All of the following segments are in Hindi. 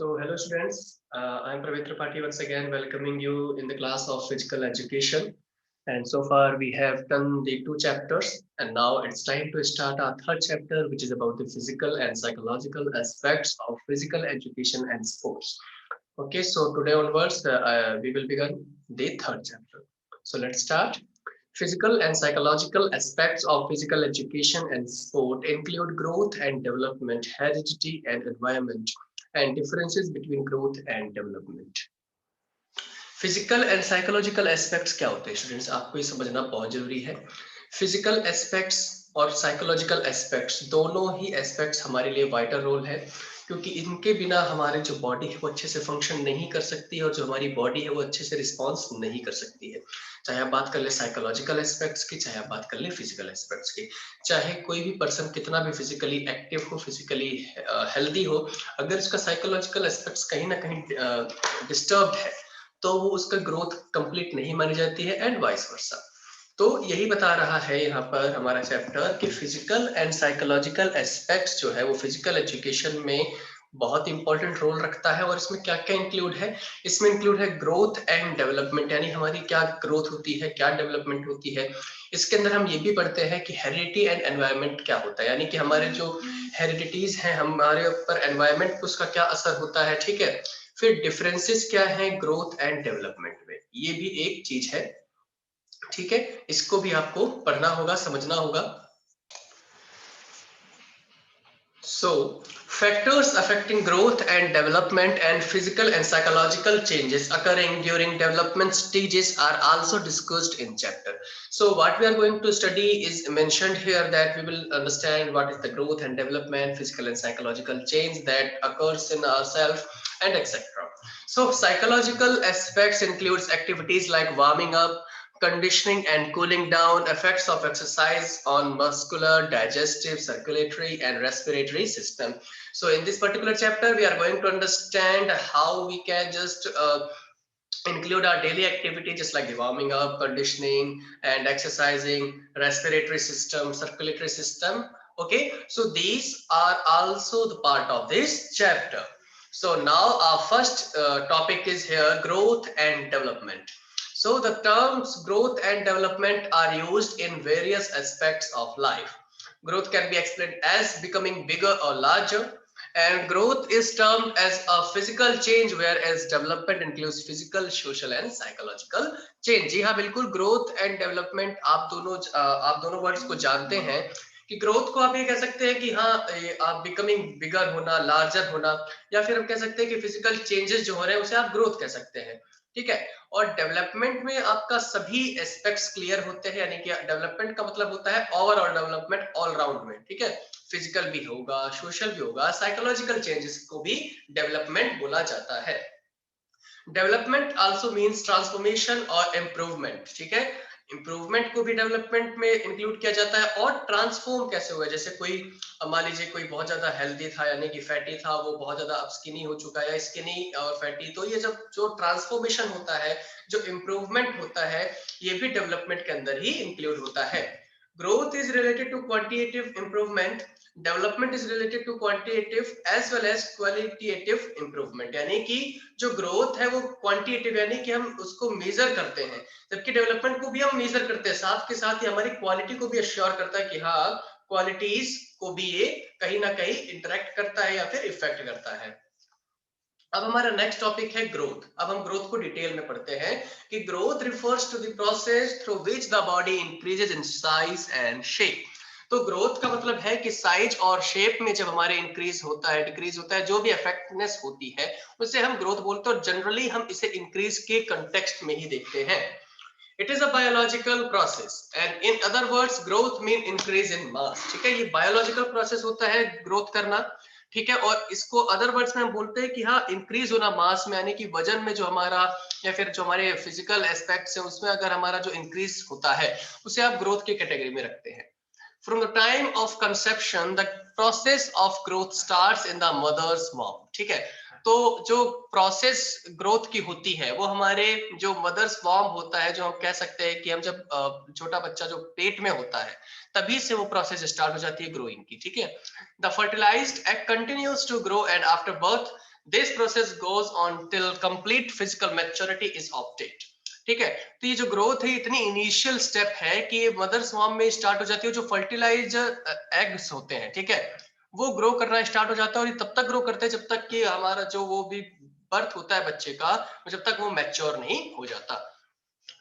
So, hello students. I'm Praveen Tripathi once again welcoming you in the class of physical education. And so far we have done the two chapters, and now it's time to start our third chapter, which is about the physical and psychological aspects of physical education and sports. Okay, so today onwards we will begin the third chapter. So let's start. Physical and psychological aspects of physical education and sport include growth and development, heredity and environment, and differences between growth and development. Physical and psychological aspects क्या होते हैं स्टूडेंट्स, आपको ये समझना बहुत जरूरी है। फिजिकल एस्पेक्ट्स और साइकोलॉजिकल एस्पेक्ट्स दोनों ही एस्पेक्ट्स हमारे लिए वाइटल रोल है, क्योंकि इनके बिना हमारे जो बॉडी है वो अच्छे से फंक्शन नहीं कर सकती है और जो हमारी बॉडी है वो अच्छे से रिस्पॉन्स नहीं कर सकती है। चाहे आप बात कर ले साइकोलॉजिकल एस्पेक्ट्स की, चाहे आप बात कर ले फिजिकल एस्पेक्ट्स की, चाहे कोई भी पर्सन कितना भी फिजिकली एक्टिव हो, फिजिकली हेल्दी हो, अगर उसका साइकोलॉजिकल एस्पेक्ट्स कहीं ना कहीं डिस्टर्ब है तो वो उसका ग्रोथ कंप्लीट नहीं मानी जाती है एंड वाइस वर्सा। तो यही बता रहा है यहाँ पर हमारा चैप्टर कि फिजिकल एंड साइकोलॉजिकल एस्पेक्ट्स जो है वो फिजिकल एजुकेशन में बहुत इंपॉर्टेंट रोल रखता है। और इसमें क्या क्या इंक्लूड है? इसमें इंक्लूड है ग्रोथ एंड डेवलपमेंट, यानी हमारी क्या ग्रोथ होती है, क्या डेवलपमेंट होती है। इसके अंदर हम ये भी पढ़ते हैं कि हेरिडिटी एंड एनवायरनमेंट क्या होता है, यानी कि हमारे जो हेरिडिटीज हैं, हमारे ऊपर एनवायरनमेंट पर उसका क्या असर होता है। ठीक है, फिर डिफरेंसेस क्या है ग्रोथ एंड डेवलपमेंट में, ये भी एक चीज है। ठीक है, इसको भी आपको पढ़ना होगा, समझना होगा। So, factors affecting growth and development and physical and psychological changes occurring during development stages are also discussed in chapter. So, what we are going to study is mentioned here, that we will understand what is the growth and development, physical and psychological change that occurs in ourselves and etc. So, psychological aspects includes activities like warming up, conditioning and cooling down, effects of exercise on muscular, digestive, circulatory and respiratory system. So in this particular chapter we are going to understand how we can just include our daily activity, just like the warming up, conditioning and exercising, respiratory system, circulatory system. Okay, so these are also the part of this chapter. So now our first topic is here, growth and development. So the terms growth and development are used in various aspects of life. Growth can be explained as becoming bigger or larger, and growth is termed as a physical change, whereas development includes physical, social and psychological change. जी हाँ, बिल्कुल, growth and development आप दोनों वर्ड्स को जानते हैं कि ग्रोथ को आप ये कह सकते हैं कि हाँ, आप बिकमिंग बिगर होना, लार्जर होना, या फिर हम कह सकते हैं कि फिजिकल चेंजेस जो हो रहे हैं उसे आप ग्रोथ कह सकते हैं। ठीक है, और डेवलपमेंट में आपका सभी एस्पेक्ट्स क्लियर होते हैं, यानी कि डेवलपमेंट का मतलब होता है ओवरऑल डेवलपमेंट, ऑल राउंड में। ठीक है, फिजिकल भी होगा, सोशल भी होगा, साइकोलॉजिकल चेंजेस को भी डेवलपमेंट बोला जाता है। डेवलपमेंट आल्सो मींस ट्रांसफॉर्मेशन और इम्प्रूवमेंट। ठीक है, इम्प्रूवमेंट को भी डेवलपमेंट में इंक्लूड किया जाता है। और ट्रांसफॉर्म कैसे हुआ, जैसे कोई मान लीजिए कोई बहुत ज्यादा हेल्दी था, यानी कि फैटी था, वो बहुत ज्यादा अब स्किनी हो चुका है, या स्किनी और फैटी, तो ये जब जो ट्रांसफॉर्मेशन होता है, जो इम्प्रूवमेंट होता है, ये भी डेवलपमेंट के अंदर ही इंक्लूड होता है। Growth is related to quantitative improvement, development is related to quantitative as well as qualitative improvement, यानी कि जो ग्रोथ है वो क्वांटिटेटिव, यानी कि हम उसको मेजर करते हैं, जबकि डेवलपमेंट को भी हम मेजर करते हैं, साथ के साथ ही हमारी क्वालिटी को भी अश्योर करता है कि हाँ, क्वालिटीज को भी ये कहीं ना कहीं इंटरेक्ट करता है या फिर इफेक्ट करता है। अब हमारा नेक्स्ट टॉपिक है ग्रोथ। अब हम ग्रोथ को डिटेल में पढ़ते हैं कि growth refers to the process through which the body increases in size and shape. तो ग्रोथ का मतलब है कि साइज और शेप में जब हमारे इंक्रीज होता है, डिक्रीज होता है, जो भी इफेक्टिवनेस होती है उसे हम ग्रोथ बोलते हैं, और जनरली हम इसे इंक्रीज के कंटेक्स्ट में ही देखते हैं। It is a biological process and in other words growth mean increase in mass. ठीक है, ये बायोलॉजिकल प्रोसेस होता है ग्रोथ करना। ठीक है, और इसको अदर वर्ड्स में हम बोलते हैं कि हाँ, इंक्रीज होना मास में, यानी कि वजन में जो हमारा, या फिर जो हमारे फिजिकल एस्पेक्ट्स है उसमें अगर हमारा जो इंक्रीज होता है उसे आप ग्रोथ की कैटेगरी में रखते हैं। From the time of conception, the process of growth starts in the mother's womb. ठीक है, तो जो प्रोसेस ग्रोथ की होती है वो हमारे जो मदर्स वॉर्म होता है, जो हम कह सकते हैं कि हम जब छोटा बच्चा जो पेट में होता है तभी से वो प्रोसेस स्टार्ट हो जाती है ग्रोइंग की। ठीक है, the fertilised egg continues to grow and after birth This process goes on till complete physical maturity is obtained. ठीक है, तो ये जो ग्रोथ है इतनी इनिशियल स्टेप है कि ये मदर स्वार्म में स्टार्ट हो जाती है, जो फर्टिलाइज एग्स होते हैं, ठीक है, वो ग्रो करना स्टार्ट हो जाता है, और ये तब तक ग्रो करते हैं जब तक कि हमारा जो वो भी बर्थ होता है बच्चे का, जब तक वो मैच्योर नहीं हो जाता.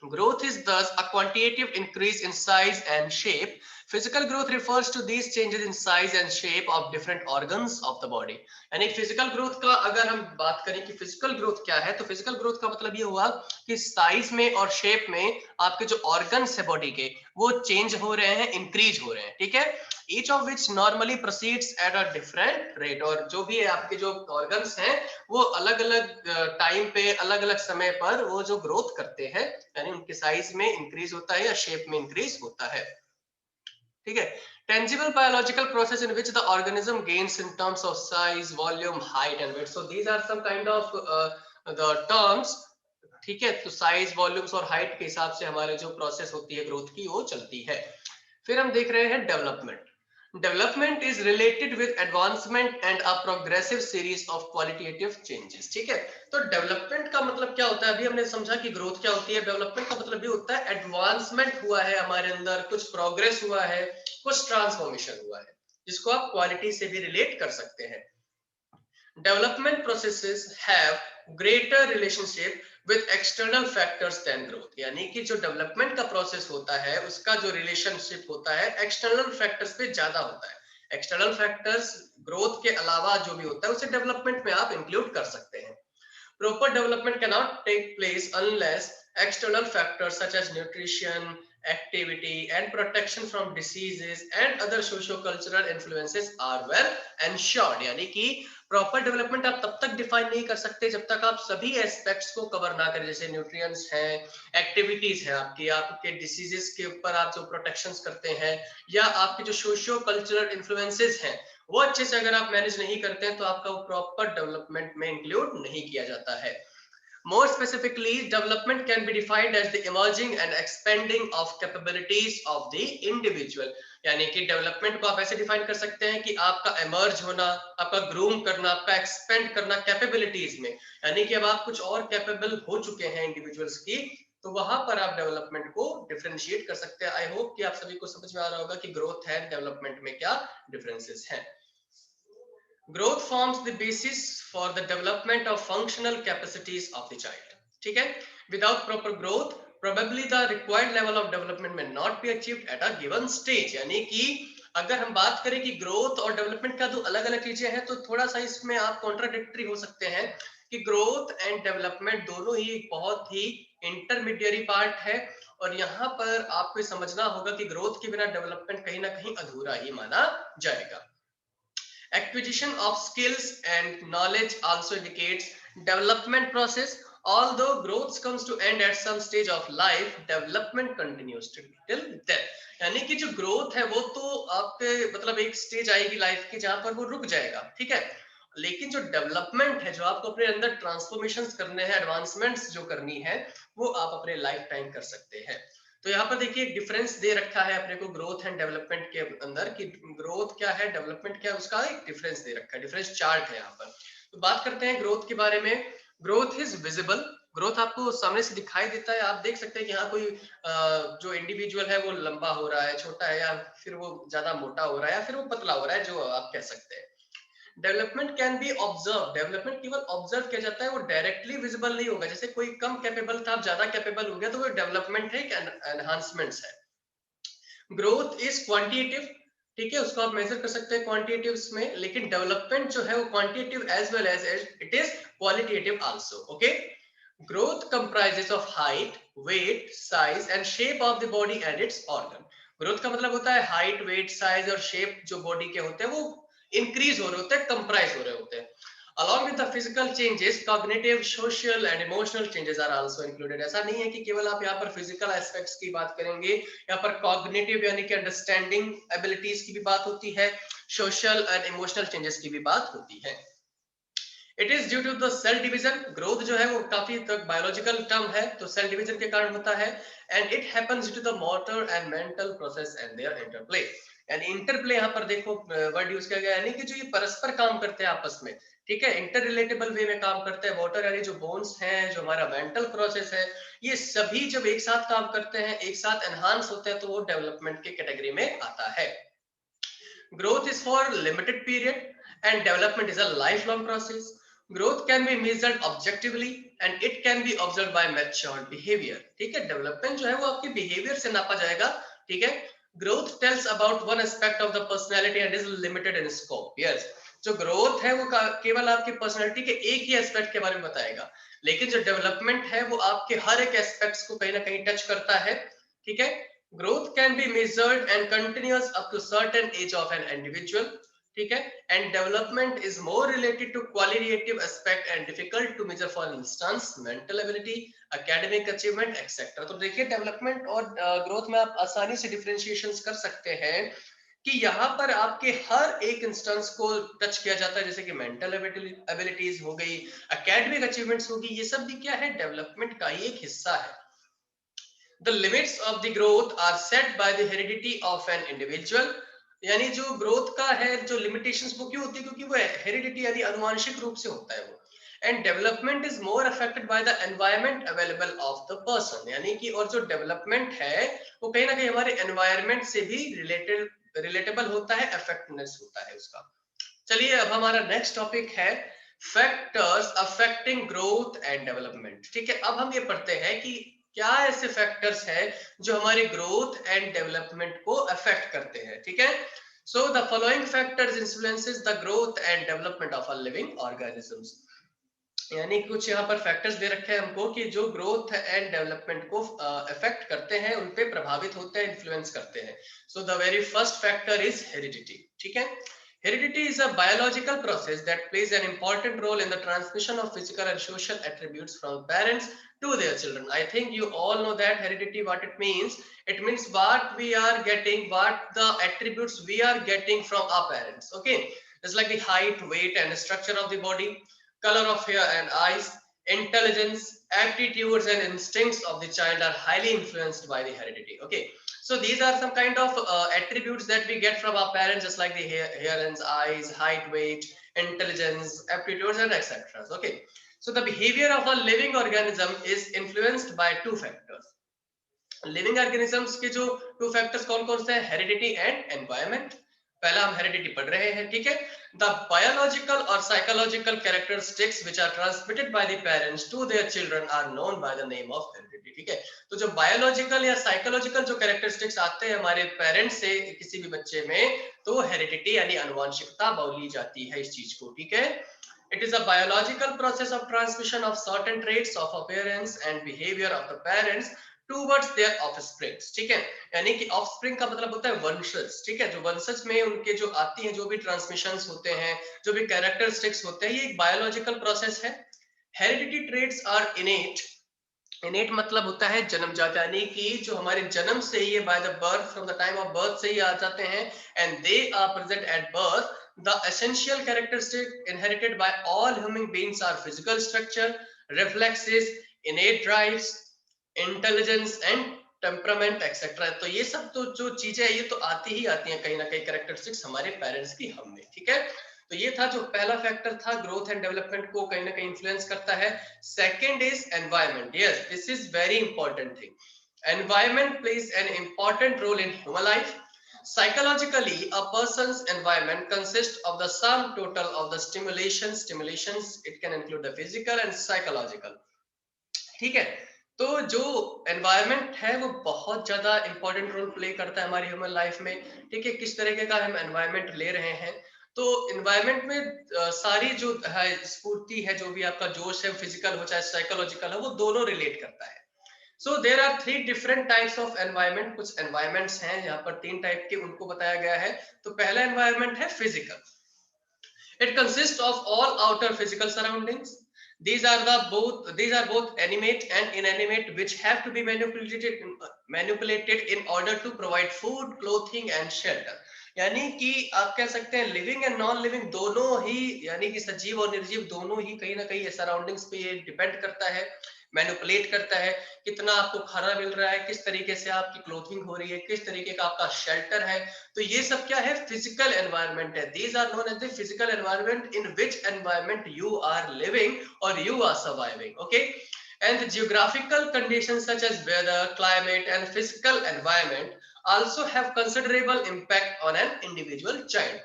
Growth is thus a quantitative increase in size and shape. Physical growth refers to these changes in size and shape of different organs of the body. यानी फिजिकल ग्रोथ का अगर हम बात करें कि फिजिकल ग्रोथ क्या है, तो फिजिकल ग्रोथ का मतलब ये हुआ कि साइज में और शेप में आपके जो ऑर्गन्स है बॉडी के वो चेंज हो रहे हैं, इंक्रीज हो रहे हैं, ठीक है. Each of which normally proceeds at a different rate. और जो भी है आपके जो ऑर्गन्स हैं वो अलग अलग टाइम पे अलग अलग समय पर वो जो ग्रोथ करते हैं, यानी उनके साइज में इंक्रीज होता है या शेप में इंक्रीज होता है, ठीक है. Tangible biological process in which the organism gains in terms of size, volume, height and weight. So these are some kind of the terms, ठीक है. तो साइज, वॉल्यूम्स और हाइट के हिसाब से हमारे जो प्रोसेस होती है ग्रोथ की वो चलती है. फिर हम देख रहे हैं development. Development is related with advancement and a progressive series of qualitative changes, ठीक है. तो डेवलपमेंट का मतलब क्या होता है, अभी हमने समझा कि ग्रोथ क्या होती है. डेवलपमेंट का मतलब ये होता है एडवांसमेंट हुआ है हमारे अंदर, कुछ प्रोग्रेस हुआ है, कुछ ट्रांसफॉर्मेशन हुआ है, जिसको आप क्वालिटी से भी रिलेट कर सकते हैं. Development processes have greater relationship with external factors than growth. यानी कि जो डेवलपमेंट का प्रोसेस होता है उसका जो रिलेशनशिप होता है एक्सटर्नल फैक्टर्स पे ज्यादा होता है. एक्सटर्नल फैक्टर्स ग्रोथ के अलावा जो भी होता है उसे डेवलपमेंट में आप इंक्लूड कर सकते हैं. Proper development cannot take place unless external factors such as nutrition, activity, and protection from diseases and other socio-cultural influences are well ensured. यानी कि प्रॉपर डेवलपमेंट आप तब तक डिफाइन नहीं कर सकते जब तक आप सभी एस्पेक्ट्स को कवर ना करें, जैसे न्यूट्रिएंट्स हैं, एक्टिविटीज है आपकी, आपके डिसीजेस के ऊपर आप जो प्रोटेक्शंस करते हैं, या आपके जो सोशियो कल्चरल इन्फ्लुएंसेस हैं वो अच्छे से अगर आप मैनेज नहीं करते हैं तो आपका वो प्रॉपर डेवलपमेंट में इंक्लूड नहीं किया जाता है. More specifically, development can be defined as the emerging and expanding of capabilities of the individual. यानी कि डेवलपमेंट को आप ऐसे डिफाइन कर सकते हैं कि आपका एमर्ज होना, आपका ग्रूम करना, आपका एक्सपेंड करना कैपेबिलिटीज में, यानी कि अब आप कुछ और कैपेबल हो चुके हैं इंडिविजुअल्स की, तो वहां पर आप डेवलपमेंट को डिफरेंशिएट कर सकते हैं. आई होप कि आप सभी को समझ में आ रहा होगा कि ग्रोथ एंड डेवलपमेंट में क्या डिफरेंसेस हैं. Growth forms the basis for the development of functional capacities of the child. ठीक है. Without proper growth, probably the required level of development may not be achieved at a given stage. यानी कि अगर हम बात करें कि ग्रोथ और डेवलपमेंट का दो अलग अलग चीजें हैं, तो थोड़ा सा इसमें आप कॉन्ट्राडिक्टरी हो सकते हैं कि ग्रोथ एंड डेवलपमेंट दोनों ही बहुत ही इंटरमीडिएरी पार्ट है, और यहाँ पर आपको समझना होगा कि ग्रोथ के बिना डेवलपमेंट कहीं ना कहीं अधूरा ही माना जाएगा. Acquisition of skills and knowledge also indicates development process. Although growth comes to end at some stage of life, development continues till death. यानी कि जो ग्रोथ है वो तो आपके मतलब एक स्टेज आएगी लाइफ की जहां पर वो रुक जाएगा, ठीक है. लेकिन जो डेवलपमेंट है, जो आपको अपने अंदर ट्रांसफॉर्मेशंस करने हैं, एडवांसमेंट्स जो करनी है, वो आप अपने लाइफ टाइम कर सकते हैं. तो यहाँ पर देखिए एक डिफरेंस दे रखा है अपने को ग्रोथ एंड डेवलपमेंट के अंदर, कि ग्रोथ क्या है, डेवलपमेंट क्या है, उसका एक डिफरेंस दे रखा है, डिफरेंस चार्ट है यहाँ पर. तो बात करते हैं ग्रोथ के बारे में. Growth is visible. ग्रोथ आपको सामने से दिखाई देता है, आप देख सकते हैं कि हाँ कोई जो इंडिविजुअल है वो लंबा हो रहा है, छोटा है, या फिर वो ज्यादा मोटा हो रहा है, या फिर वो पतला हो रहा है, जो आप कह सकते हैं. Development can be observe. Development केवल ऑब्जर्व किया जाता है, वो डायरेक्टली विजिबल नहीं होगा. जैसे कोई कम कैपेबल था, आप ज्यादा कैपेबल हो गया, तो वो डेवलपमेंट है, एनहांसमेंट्स है. ग्रोथ इज क्वांटिटेटिव, ठीक है, उसको आप मेजर कर सकते हैं क्वांटिटेटिव्स में, लेकिन डेवलपमेंट जो है वो quantitative as well as it is qualitative also. Okay. Growth comprises of height, weight, size and shape of the body and its organ. Growth का मतलब होता है height, weight, size और shape जो body के होते हैं वो increase हो रहे होते हैं, comprise हो रहे होते हैं. Along with the physical changes, cognitive, social and emotional changes are also included. ऐसा नहीं है कि केवल आप यहाँ पर physical aspects की बात करेंगे, यहाँ पर cognitive यानी कि understanding abilities की भी बात होती है, social and emotional changes की भी बात होती है. It is due to the cell division. Growth जो है वो काफी तक बायोलॉजिकल टर्म है, तो सेल डिवीजन के कारण होता है. And it happens due to the motor and mental process and their interplay. यानी इंटरप्ले यहाँ पर देखो वर्ड यूज किया गया, यानी कि जो ये परस्पर काम करते हैं आपस में, ठीक है, इंटर रिलेटेबल वे में काम करते हैं। वाटर यानी जो बोन्स हैं, जो हमारा मेंटल प्रोसेस है, ये सभी जब एक साथ काम करते हैं, एक साथ एनहांस होते हैं, तो वो डेवलपमेंट की कैटेगरी में आता है। Growth is for limited period and development is a lifelong process. Growth can be measured objectively and it can be observed by matured behavior. ठीक है, डेवलपमेंट जो है वो आपके बिहेवियर से नापा जाएगा। ठीक है, growth tells about one aspect of the personality and is limited in scope. Yes, जो ग्रोथ है वो केवल आपकी पर्सनैलिटी के एक ही एस्पेक्ट के बारे में बताएगा, लेकिन जो डेवलपमेंट है वो आपके हर एक एस्पेक्ट्स को कहीं ना कहीं टच करता है। ठीक है, growth can be measured and continuous up to certain age of an individual. ठीक है, and development is more related to qualitative aspect and difficult to measure, for instance mental ability, academic achievement etc. तो देखिए, डेवलपमेंट और ग्रोथ में आप आसानी से डिफरेंशिएशंस कर सकते हैं कि यहाँ पर आपके हर एक इंस्टेंस को टच किया जाता है, जैसे कि मेंटल एबिलिटीज हो गई, एकेडमिक अचीवमेंट्स होगी, ये सब भी क्या है, डेवलपमेंट का ही एक हिस्सा है। The limits of the growth are set by the heredity of an individual. यानी जो ग्रोथ का है, जो लिमिटेशंस वो क्यों होती है, क्योंकि वो हेरिडिटी यानी अनुवांशिक रूप से होता है वो। And development is more affected by the environment available of the person, यानी कि और जो डेवलपमेंट है वो कहीं ना कहीं हमारे एनवायरनमेंट से भी रिलेटेबल होता है, अफेक्टनेस होता है उसका। चलिए, अब हमारा नेक्स्ट टॉपिक है factors affecting growth and development. ठीक है, अब हम ये पढ़ते हैं कि क्या ऐसे फैक्टर्स हैं जो हमारी ग्रोथ एंड डेवलपमेंट को अफेक्ट करते हैं। ठीक है, so the following factors influences the growth and development of a living organisms. यानी कुछ यहाँ पर फैक्टर्स दे रखे हैं हमको कि जो ग्रोथ एंड डेवलपमेंट को अफेक्ट करते हैं, उन पे प्रभावित होते हैं, इन्फ्लुएंस करते हैं। So the very first factor is heredity. ठीक है, heredity is a biological process that plays an important role in the transmission of physical and social attributes from parents to their children. I think you all know that heredity, what it means. It means what we are getting, what the attributes we are getting from our parents. Okay, it's like the height, weight and structure of the body, color of hair and eyes, intelligence, aptitudes and instincts of the child are highly influenced by the heredity. Okay, so these are some kind of attributes that we get from our parents, just like the hair and eyes, height, weight, intelligence, aptitudes and etc. Okay, so the behavior of a living organism is influenced by two factors. Living organisms के जो टू फैक्टर्स कौन कौन से हैं, हेरिडिटी एंड एनवायरनमेंट। पहला हम हेरिडिटी पढ़ रहे हैं। ठीक है, द बायोलॉजिकल और psychological characteristics which are transmitted by the parents to their children are known by the name of heredity. ठीक है, तो जो बायोलॉजिकल या साइकोलॉजिकल जो कैरेक्टरिस्टिक्स आते हैं हमारे पेरेंट्स से किसी भी बच्चे में, तो हेरिडिटी यानी आनुवंशिकता बोली जाती है इस चीज को। ठीक है, it is a biological process of transmission of certain traits of appearance and behavior of the parents towards their offspring। ठीक है, यानी कि ऑफस्प्रिंग का मतलब होता है वंशज। ठीक है, जो वंशज में उनके जो आती हैं, जो भी ट्रांसमिशंस होते हैं, जो भी कैरेक्टरिस्टिक्स होते हैं, ये एक बायोलॉजिकल प्रोसेस है। Heredity traits are innate. Innate मतलब होता है जन्मजात, यानी कि जो हमारे जन्म से ही, by the birth, from the time of birth से ही आ जाते हैं, and they are present at birth. The essential characteristic inherited by all human beings are physical structure, reflexes, innate drives, intelligence and temperament etc. तो ये सब तो जो चीजें हैं, ये तो आती ही आती हैं कहीं ना कहीं, कैरेक्टरिस्टिक्स हमारे पेरेंट्स की हम में। ठीक है, तो ये था जो पहला फैक्टर था, ग्रोथ एंड डेवलपमेंट को कहीं ना कहीं इन्फ्लुएंस करता है। Second is environment. Yes, this is very important thing. Environment plays an important role in human life. Psychologically, a person's environment consists of the sum total of the stimulations. It can include the physical and psychological. ठीक है, तो जो एनवायरनमेंट है वो बहुत ज्यादा इंपॉर्टेंट रोल प्ले करता है हमारी ह्यूमन लाइफ में। ठीक है, किस तरीके का हम एनवायरनमेंट ले रहे हैं, तो एनवायरनमेंट में सारी जो है स्फूर्ति है, जो भी आपका जोश है, फिजिकल हो चाहे साइकोलॉजिकल हो, वो दोनों रिलेट करता है। So there are three different types of environment. कुछ environments हैं यहाँ पर, तीन टाइप के उनको बताया गया है। तो पहला environment है physical. It consists of all outer physical surroundings. These are both animate and inanimate, which have to be manipulated in order to provide food, clothing and shelter. यानी कि आप कह सकते हैं लिविंग एंड नॉन लिविंग दोनों ही, यानी कि सजीव और निर्जीव दोनों ही कहीं ना कहीं सराउंडिंग्स पे ये डिपेंड करता है। मैनिपुलेट करता है, कितना आपको खाना मिल रहा है, किस तरीके से आपकी क्लोथिंग हो रही है, किस तरीके का आपका शेल्टर है। तो ये सब क्या है, फिजिकल एनवायरनमेंट है। These are known as the physical environment in which environment you are living और you are surviving. Okay, and the geographical conditions such as weather, climate and physical environment also have considerable impact on an individual child.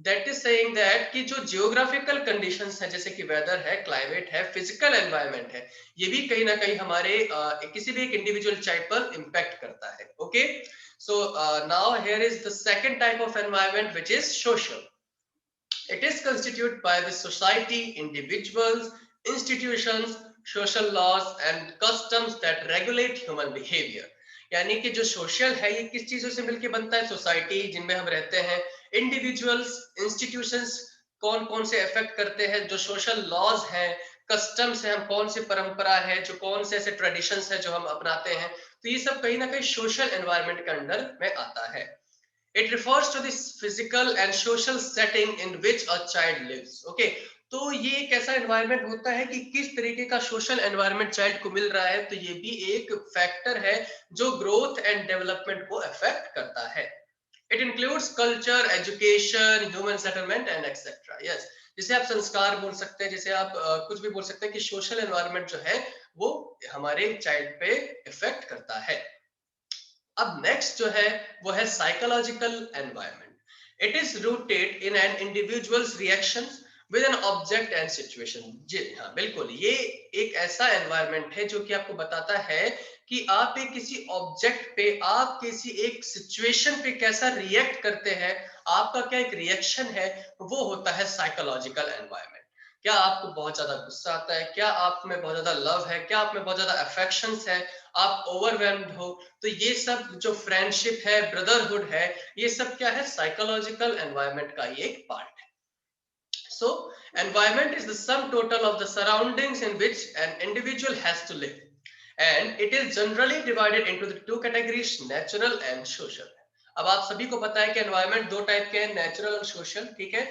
That is saying that कि जो geographical conditions है, जैसे कि weather है, climate है, physical environment है, ये भी कहीं ना कहीं हमारे किसी भी एक individual child पर impact करता है. Okay, so now here is the second type of environment, which is social. It is constituted by the society, individuals, institutions, social laws and customs that regulate human behavior. यानी कि जो सोशल है ये किस चीजों से मिलकर बनता है, सोसाइटी जिनमें हम रहते हैं, इंडिविजुअल्स, इंस्टीट्यूशंस कौन कौन से इफेक्ट करते हैं, जो सोशल लॉज हैं, कस्टम्स हैं, हम कौन सी परंपरा है, जो कौन से ऐसे ट्रेडिशंस है जो हम अपनाते हैं, तो ये सब कहीं ना कहीं सोशल एनवायरनमेंट के अंडर में आता है. It refers to this physical and social setting in which a child lives. Okay, तो ये एक ऐसा एनवायरनमेंट होता है कि किस तरीके का सोशल एनवायरनमेंट चाइल्ड को मिल रहा है, तो ये भी एक फैक्टर है जो ग्रोथ एंड डेवलपमेंट को अफेक्ट करता है. It includes culture, education, human settlement and etc. Yes, जिसे आप संस्कार बोल सकते हैं, जिसे आप कुछ भी बोल सकते हैं कि सोशल एनवायरनमेंट जो है वो हमारे चाइल्ड पे इफेक्ट करता है. अब नेक्स्ट जो है वो है psychological environment. It is rooted in an individuals reactions with an object and situation. जी हाँ, बिल्कुल, ये एक ऐसा एनवायरनमेंट है जो कि आपको बताता है कि आप एक किसी ऑब्जेक्ट पे, आप किसी एक सिचुएशन पे कैसा रिएक्ट करते हैं, आपका क्या एक रिएक्शन है, वो होता है साइकोलॉजिकल एनवायरनमेंट. क्या आपको बहुत ज्यादा गुस्सा आता है, क्या आप में बहुत ज्यादा लव है, क्या आप में बहुत ज्यादा अफेक्शंस है, आप ओवरवेल्म्ड हो, तो ये सब जो फ्रेंडशिप है, ब्रदरहुड है, ये सब क्या है, साइकोलॉजिकल एनवायरनमेंट का ही एक पार्ट है. So environment is the sum total of the surroundings in which an individual has to live, and it is generally divided into the two categories, natural and social. अब आप सभी को पता है कि एनवायरनमेंट दो टाइप के हैं, नेचुरल और सोशल. ठीक है,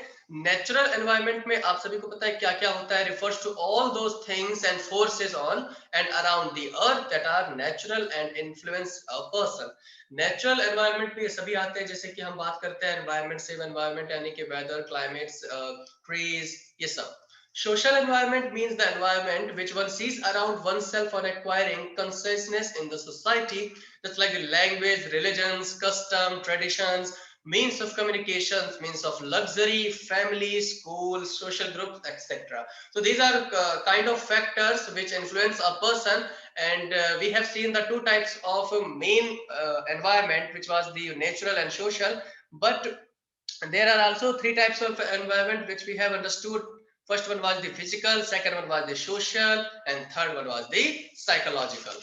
नेचुरल एनवायरनमेंट में आप सभी को पता है क्या क्या होता है, refers to all those things and forces on and around the earth that are natural and influence a person. Natural environment में सभी आते हैं, जैसे कि हम बात करते हैं एनवायरनमेंट, सेव एनवायरनमेंट यानी कि वेदर, क्लाइमेट्स, ट्रीज, ये सब. Social environment means the environment which one sees around oneself on acquiring consciousness in the society, just like the language, religions, custom, traditions, means of communications, means of luxury, family, schools, social groups, etc. So these are kind of factors which influence a person, and we have seen the two types of main environment, which was the natural and social, but there are also three types of environment which we have understood. First one was the physical, second one was the social, and third one was the psychological.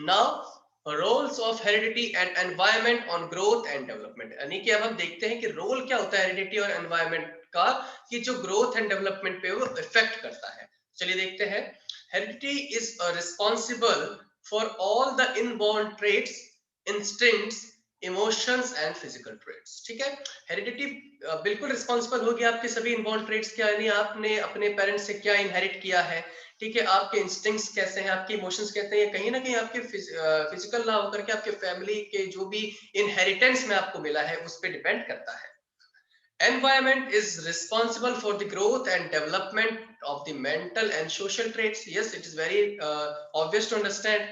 Now roles of heredity and environment on growth and development. यानी कि अब हम देखते हैं कि रोल क्या होता है हेरिडिटी और एनवायरनमेंट का, कि जो ग्रोथ एंड डेवलपमेंट पे वो इफेक्ट करता है. चलिए देखते हैं. Heredity is responsible for all the inborn traits, instincts, emotions and physical traits. ठीक है, हेरिडिटी बिल्कुल रिस्पॉन्सिबल होगी आपके सभी इनबॉर्न ट्रेट्स के, यानी आपने अपने पेरेंट्स से क्या इनहेरिट किया है. ठीक है, आपके इंस्टिंक्ट्स कैसे हैं, आपके इमोशंस कैसे हैं, कहीं ना कहीं आपके फिजिकल ना होकर के आपके फैमिली के जो भी इनहेरिटेंस में आपको मिला है उस पर डिपेंड करता है. Environment is responsible for the growth and development of the mental and social traits. Yes, it is very obvious to understand.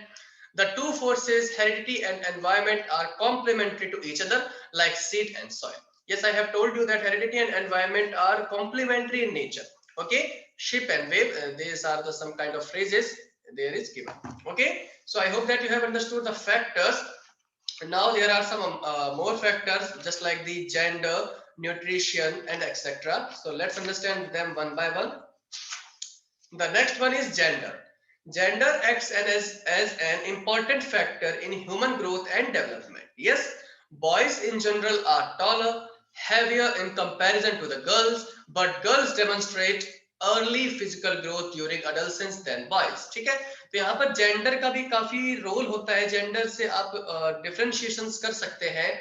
The two forces, heredity and environment, are complementary to each other like seed and soil. Yes, I have told you that heredity and environment are complementary in nature. Okay, ship and wave, these are the some kind of phrases there is given. Okay, so I hope that you have understood the factors. Now there are some more factors, just like the gender, nutrition and etc. So let's understand them one by one. The next one is gender. Gender acts as an important factor in human growth and development. Yes, boys in general are taller, heavier in comparison to the girls, but girls demonstrate early physical growth during adolescence than boys. ठीक है, तो यहाँ पर जेंडर का भी काफी रोल होता है. जेंडर से आप डिफरेंशिएशंस कर सकते हैं,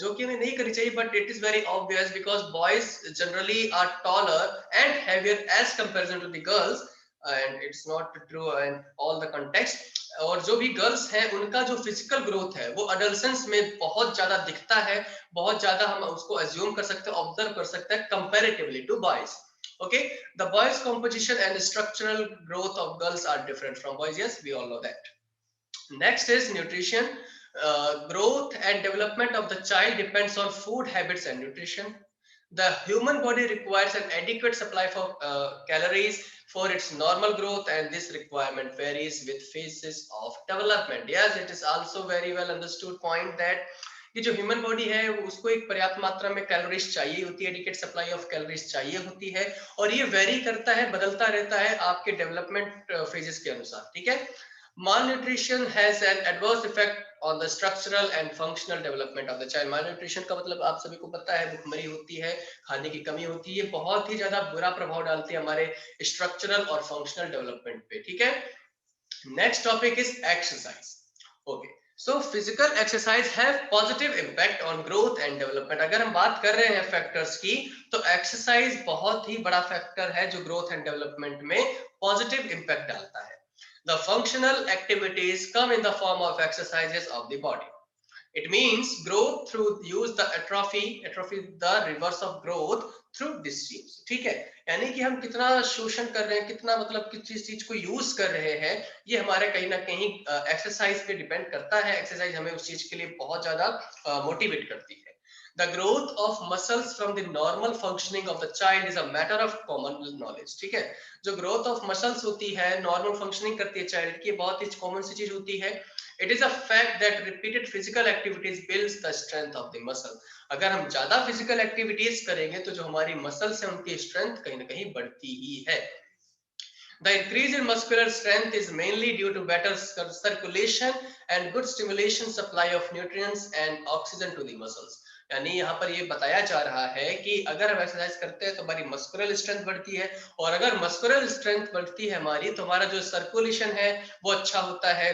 जो कि हमें नहीं करनी चाहिए, but it is very obvious because boys generally are taller and heavier as comparison to the girls. And it's not true in all the context. और जो भी गर्ल्स हैं उनका जो फिजिकल ग्रोथ है वो अडोलेसेंस में बहुत ज्यादा दिखता है, बहुत ज्यादा हम उसको अज्यूम कर सकते हैं, ऑब्जर्व कर सकते हैं comparatively to boys. Okay, the boys composition and structural growth of girls are different from boys. Yes, we all know that. Next is nutrition. Growth and development of the child depends on food habits and nutrition. The human body requires an adequate supply of calories for its normal growth, and this requirement varies with phases of development. Yes, it is also very well understood point that ये जो ह्यूमन बॉडी है उसको एक पर्याप्त मात्रा में कैलोरीज चाहिए होती है, एडिकेट सप्लाई ऑफ कैलोरीज चाहिए होती है, और ये वेरी करता है, बदलता रहता है आपके डेवलपमेंट फेजेस के अनुसार। ठीक है, malnutrition has an adverse effect on the structural and functional development of the child. malnutrition का मतलब आप सभी को पता है, भुखमरी होती है, खाने की कमी होती है, ये बहुत ही ज्यादा बुरा प्रभाव डालती है हमारे स्ट्रक्चरल और फंक्शनल डेवलपमेंट पे। ठीक है, next topic is exercise. Okay, so physical exercise have positive impact on growth and development. अगर हम बात कर रहे हैं फैक्टर्स की, तो एक्सरसाइज बहुत ही बड़ा फैक्टर है जो ग्रोथ एंड डेवलपमेंट में पॉजिटिव इम्पैक्ट डालता है। The functional activities come in the form of exercises of the body. It means growth through use, the atrophy the reverse of growth through disuse. ठीक है, यानी कि हम कितना शोषण कर रहे हैं, कितना मतलब किस चीज को यूज कर रहे हैं, ये हमारे कहीं ना कहीं एक्सरसाइज पे डिपेंड करता है। एक्सरसाइज हमें उस चीज के लिए बहुत ज्यादा मोटिवेट करती है। The growth of muscles from the normal functioning of the child is a matter of common knowledge. ठीक है, जो growth of muscles होती है, normal functioning करती है चाइल्ड की, बहुत ही कॉमन सी चीज होती है। It is a fact that repeated physical activities builds the strength of the muscle. अगर हम ज्यादा फिजिकल एक्टिविटीज करेंगे तो जो हमारी मसल्स हैं उनकी स्ट्रेंथ कहीं ना कहीं बढ़ती ही है। The increase in muscular strength is mainly due to better circulation and good stimulation supply of nutrients and oxygen to the muscles. यानी यहाँ पर ये बताया जा रहा है कि अगर हम एक्सरसाइज करते हैं तो हमारी मस्कुलर स्ट्रेंथ बढ़ती है, और अगर मस्कुलर स्ट्रेंथ बढ़ती है हमारी तो हमारा जो सर्कुलेशन है वो अच्छा होता है,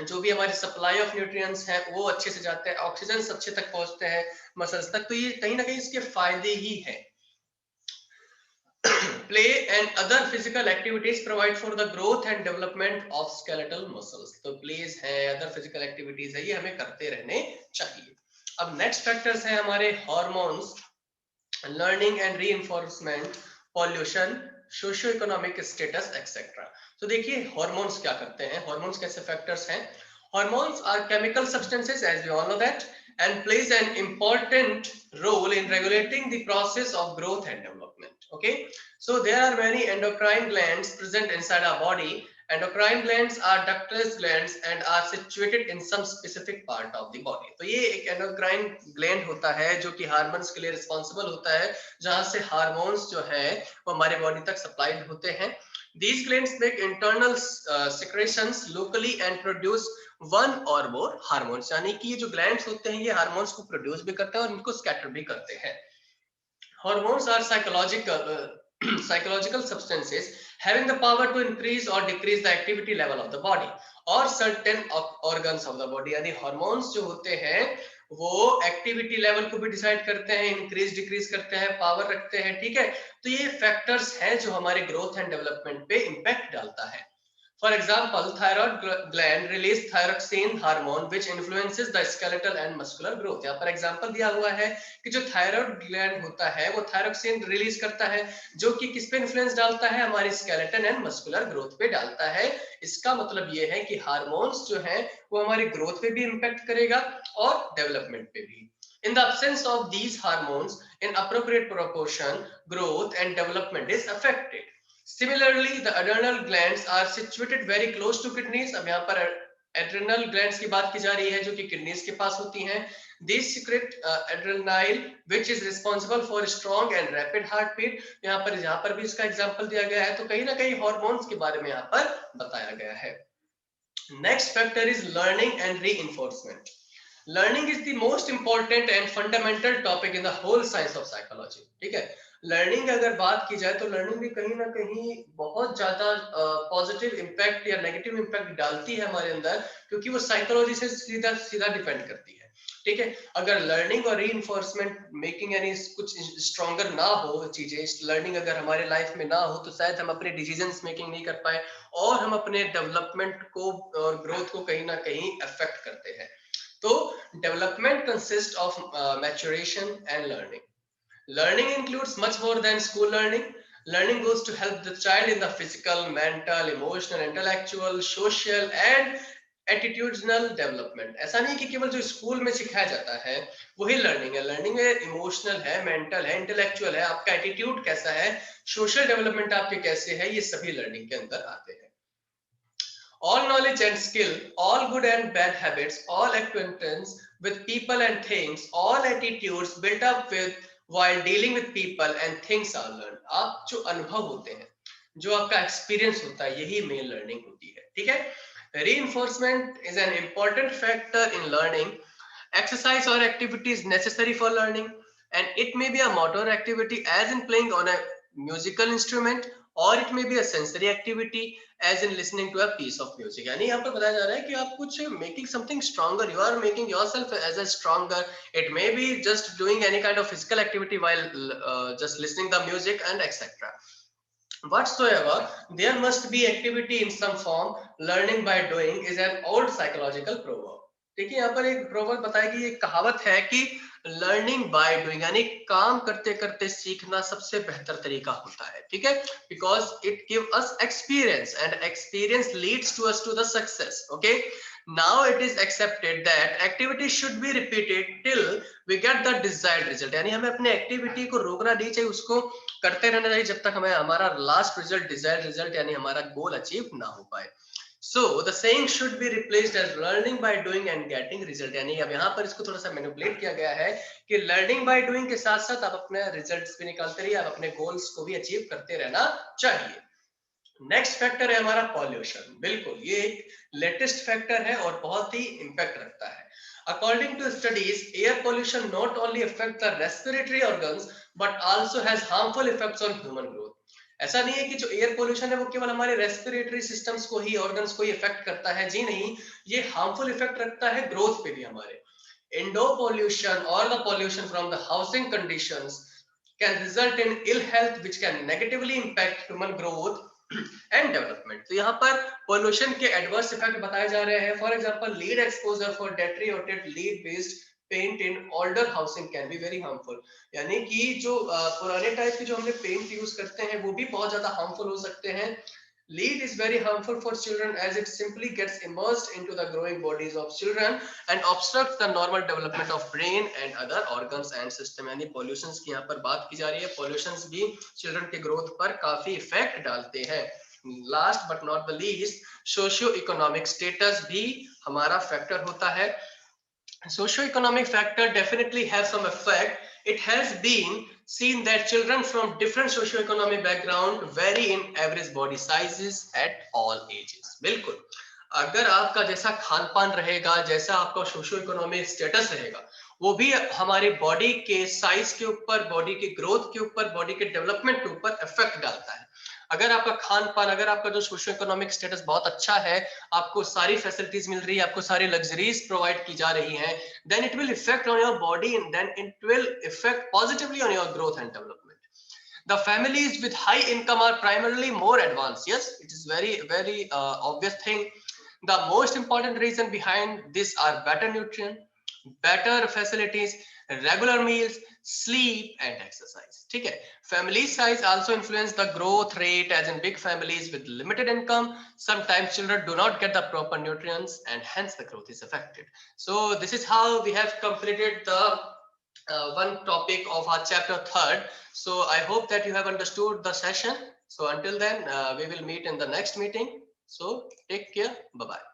जो भी हमारी सप्लाई ऑफ न्यूट्रिएंट्स हैं वो अच्छे से जाते हैं, ऑक्सीजन अच्छे तक पहुंचते हैं मसल्स तक, तो ये कहीं ना कहीं इसके फायदे ही हैं। Play and other physical activities provide for the growth and development of skeletal muscles. तो plays है, other physical activities है, ये हमें करते रहने चाहिए। अब नेक्स्ट फैक्टर्स हैं हमारे hormones, learning and reinforcement, pollution, socio economic status etcetera. तो देखिए हार्मोन्स क्या करते हैं, हार्मोन्स कैसे फैक्टर्स हैं। Hormones are chemical substances, as we all know that, and plays an important role in regulating the process of growth and development. Okay, so there are many endocrine glands present inside our body. Endocrine glands are ductless glands and are situated in some specific part of the body. तो ये एक endocrine gland होता है जो कि हार्मोन्स के लिए रिस्पॉन्सिबल होता है, जहां से हार्मोन्स जो है वो हमारे बॉडी तक सप्लाइड होते हैं। These glands make internal secretions locally and produce one और मोर हार्मोन्स, यानी कि ये जो ग्लैंड्स होते हैं ये हार्मोन्स को प्रोड्यूस भी करते हैं और इनको स्कैटर भी करते हैं। Hormones are psychological substances having the power to increase or decrease the activity level of the body or certain organs of the body। यानी हार्मोन्स जो होते हैं वो एक्टिविटी लेवल को भी डिसाइड करते हैं, इंक्रीज डिक्रीज करते हैं, पावर रखते हैं। ठीक है, तो ये फैक्टर्स हैं जो हमारे ग्रोथ एंड डेवलपमेंट पे इंपैक्ट डालता है। For example, thyroid gland release thyroxine hormone which influences the skeletal and muscular growth। यहाँ पर एग्जांपल दिया हुआ है कि जो थायराइड ग्लैंड होता है वो थायरोक्सिन रिलीज करता है, जो कि किस पे इन्फ्लुएंस डालता है, हमारी स्केलेटन एंड मस्कुलर ग्रोथ पे डालता है। इसका मतलब ये है कि हार्मोन्स जो है वो हमारी ग्रोथ पे भी इम्पैक्ट करेगा और डेवलपमेंट पे भी। In the absence of these hormones in appropriate proportion, growth and development is affected. Similarly, the adrenal glands are situated very close to kidneys। अब यहाँ पर adrenal glands की बात की जा रही है जो कि kidneys के पास होती हैं। These secrete adrenaline which is responsible for strong and rapid heartbeat। यहाँ पर भी इसका एग्जांपल दिया गया है, तो कहीं ना कहीं हार्मोन्स के बारे में यहाँ पर बताया गया है। Next factor is learning and reinforcement. Learning is the most important and fundamental topic in the whole science of psychology। ठीक है, लर्निंग अगर बात की जाए तो लर्निंग भी कहीं ना कहीं बहुत ज्यादा पॉजिटिव इम्पैक्ट या नेगेटिव इम्पैक्ट डालती है हमारे अंदर, क्योंकि वो साइकोलॉजी से सीधा सीधा डिपेंड करती है। ठीक है। अगर लर्निंग और रीइंफोर्समेंट मेकिंग यानी कुछ स्ट्रॉन्गर ना हो चीजें, लर्निंग अगर हमारे लाइफ में ना हो तो शायद हम अपने डिसीजंस मेकिंग नहीं कर पाए और हम अपने डेवलपमेंट को और ग्रोथ को कहीं ना कहीं अफेक्ट करते हैं। तो development consist of maturation and learning. Learning includes much more than school learning. Learning goes to help the child in the physical, mental, emotional, intellectual, social and attitudinal development. ऐसा नहीं कि केवल जो स्कूल में सिखाया जाता है वही लर्निंग है. लर्निंग में इमोशनल है, मेंटल है, इंटेलेक्चुअल है, आपका एटीट्यूड कैसा है, सोशल डेवलपमेंट आपके कैसे है, ये सभी लर्निंग के अंदर आते हैं. All knowledge and skill, all good and bad habits, all acquaintance with people and things, all attitudes built up with while dealing with people and things are learned. आप जो अनुभव होते हैं, जो आपका एक्सपीरियंस होता है, यही मेन लर्निंग होती है. ठीक है. Reinforcement is an important factor in learning. Exercise or activity is necessary for learning, and it may be a motor activity as in playing on a musical instrument, or it may be a sensory activity as in listening to a piece of music. यानी यहाँ पर बताया जा रहा है कि आप कुछ making something stronger, you are making yourself as a stronger. It may be just doing any kind of physical activity while just listening the music and etc. Whatsoever, there must be activity in some form. Learning by doing is an old psychological proverb. देखिए यहाँ पर एक प्रोवर्ब बताया कि एक कहावत है कि लर्निंग बाय डूइंग यानी काम करते करते सीखना सबसे बेहतर तरीका होता है. ठीक है. Because it give us experience and experience leads to us to the success. Okay. Now it is accepted that activity should be repeated till we get the desired result. यानी हमें अपने एक्टिविटी को रोकना नहीं चाहिए, उसको करते रहना चाहिए जब तक हमें हमारा लास्ट रिजल्ट, डिजायर्ड रिजल्ट यानी हमारा गोल अचीव ना हो पाए. So the saying should be replaced as learning by doing and getting result. यानी अब यहाँ पर इसको थोड़ा सा मैनिपुलेट किया गया है कि लर्निंग बाय डूइंग के साथ साथ आप अपने रिजल्ट्स भी निकालते रहिए, आप अपने गोल्स को भी अचीव करते रहना चाहिए. नेक्स्ट फैक्टर है हमारा पॉल्यूशन. बिल्कुल ये एक लेटेस्ट फैक्टर है और बहुत ही इंपैक्ट रखता है. According to studies, air pollution not only affects the respiratory organs but also has harmful effects on human growth. ऐसा नहीं है कि जो एयर पोल्यूशन है वो केवल हमारे रेस्पिरेटरी सिस्टम्स को ही, ऑर्गन्स को ही इफेक्ट करता है. जी नहीं, ये हार्मफुल इफेक्ट रखता है ग्रोथ पे भी हमारे. इंडोर पोल्यूशन और the pollution from the housing conditions can result in ill health which can negatively impact human growth and development. तो यहाँ पर पोल्यूशन के एडवर्स इफेक्ट बताए जा रहे हैं. For example, lead exposure for deteriorated lead based paint in older housing can be very harmful. यानी कि जो पुराने टाइप के जो हमने पेंट यूज करते हैं वो भी बहुत ज्यादा हार्मफुल हो सकते हैं. Lead is very harmful for children as it simply gets immersed into the growing bodies of children and obstructs the normal development of brain and other organs and system. यानी pollutions की यहाँ पर बात की जा रही है. Pollutions भी children के growth पर काफी effect डालते हैं. Last but not the least, socio-economic status भी हमारा factor होता है. Socio-economic factor definitely have some effect. It has been seen that children from different socio-economic background vary in average body sizes at all ages. बिल्कुल, अगर आपका जैसा खान पान रहेगा, जैसा आपका सोशो इकोनॉमिक स्टेटस रहेगा, वो भी हमारी बॉडी के साइज के ऊपर, बॉडी के ग्रोथ के ऊपर, बॉडी के डेवलपमेंट के ऊपर इफेक्ट डालता है. अगर आपका खान पान, अगर आपका जो सोशो इकोनॉमिक स्टेटस बहुत अच्छा है, आपको सारी फैसिलिटीज मिल रही है, आपको सारी लग्जरीज प्रोवाइड की जा रही हैं, then it will affect on your body and then it will affect positively on your growth and development. The families with high income are primarily more advanced. Yes, it is very obvious thing. The most important reason behind this are better nutrition, better facilities, regular meals, sleep and exercise. ठीक है. Family size also influence the growth rate, as in big families with limited income, sometimes children do not get the proper nutrients and hence the growth is affected. So this is how we have completed the one topic of our chapter 3rd. So I hope that you have understood the session. So until then, we will meet in the next meeting. So take care. Bye bye.